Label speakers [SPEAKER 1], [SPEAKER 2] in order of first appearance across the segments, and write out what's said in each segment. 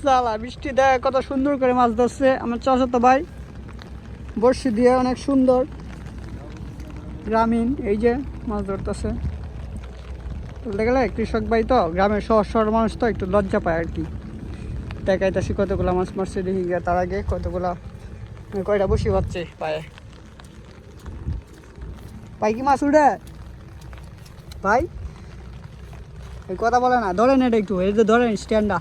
[SPEAKER 1] সালা বৃষ্টি দেয় কত সুন্দর করে মাছ ধরছে আমার চাচাতো ভাই, বড়শি দিয়ে অনেক সুন্দর গ্রামীণ এই যে মাছ ধরতেছে। বলতে গেলে কৃষক ভাই তো, গ্রামের সহজ সরল মানুষ তো একটু লজ্জা পায় আর কি। দেখাইতেছি কতগুলা মাছ মারছে, দেখি গিয়ে তার আগে কতগুলা কয়টা বসি হচ্ছে পায়ে। ভাই কি মাছ উঠে ভাই? এই কথা বলে না, ধরেন এটা একটু, এই যে ধরেন স্ট্যান্ডা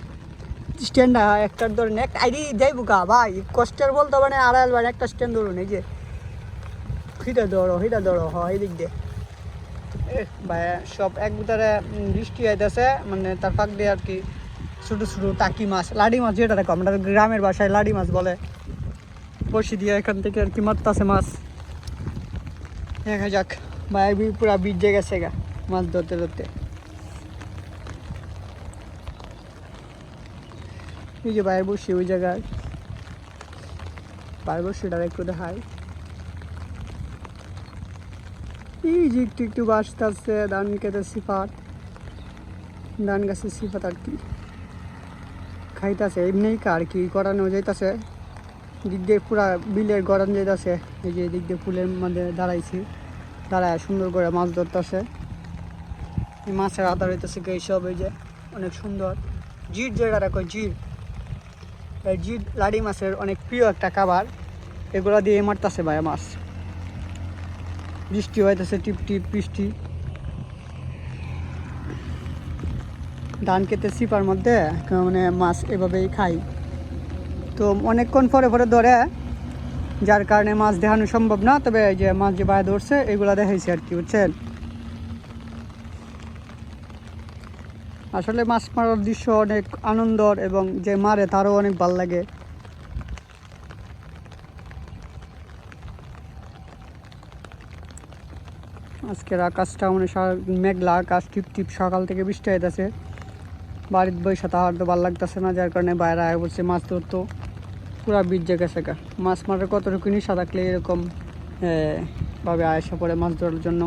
[SPEAKER 1] একটার ধরেন, একটা আইডি যাইব গা ভাই, কষ্টের বলতে মানে আড়াইল বার একটা স্ট্যান্ড ধরুন, এই যে হিটা ধরো হ এই দিক দিয়ে ভাই সব এক ভিতরে। বৃষ্টি আইতেছে মানে তার ফাঁক দিয়ে আর কি ছোটো ছোটো টাকি মাছ, লাডি মাছ যেটা দেখো আমরা গ্রামের বাসায় লাডি মাছ বলে, বসি দিয়ে এখান থেকে আর কি মারতেছে মাছ। দেখা যাক ভাই, পুরা ভিজে গেছে গা মাছ ধরতে ধরতে। এই যে বাইরে বসি ওই জায়গায়, বাইরে বসিটা একটু দেখাই। এই যে একটু একটু বাসতে আসছে ধান খেতে সিফাত, ধান গাছের সিফাত আর কি খাইতেছে এমনি আর কি করানো যাইতেছে। দিক দিয়ে পুরা বিলের গরম যাইতেছে, এই যে দিক দিয়ে ফুলের মধ্যে দাঁড়াইছি, দাঁড়ায় সুন্দর করে মাছ ধরতেছে। এই মাছের আদার হইতেছে এইসব, এই যে অনেক সুন্দর জির যেটা কয় জির, এই জির লাড়ি মাছের অনেক প্রিয় একটা খাবার, এগুলো দিয়ে মারতেছে ভাই মাছ। বৃষ্টি হইতেছে টিপ টিপ বৃষ্টি, ধান খেতে সিপার মধ্যে মানে মাছ এভাবেই খাই তো অনেকক্ষণ পরে পরে ধরে, যার কারণে মাছ দেখানো সম্ভব না। তবে এই যে মাছ যে বাইরে ধরছে এগুলা দেখাইছে আর কি, বুঝছেন। আসলে মাছ মারার দৃশ্য অনেক আনন্দর, এবং যে মারে তারও অনেক ভালো লাগে। আজকের আকাশটা মানে মেঘলা আকাশ, টিপ টিপ সকাল থেকে বৃষ্টি হইতেছে। বাড়ির বৈশা তাহার তো ভালো লাগতেছে না, যার কারণে বাইরে আয় বলছে মাছ ধরতো, পুরা ভিজে গেছে গা। মাছ মারার কতটুকু নিশা থাকলে এরকম ভাবে আয়সা পড়ে মাছ ধরার জন্য।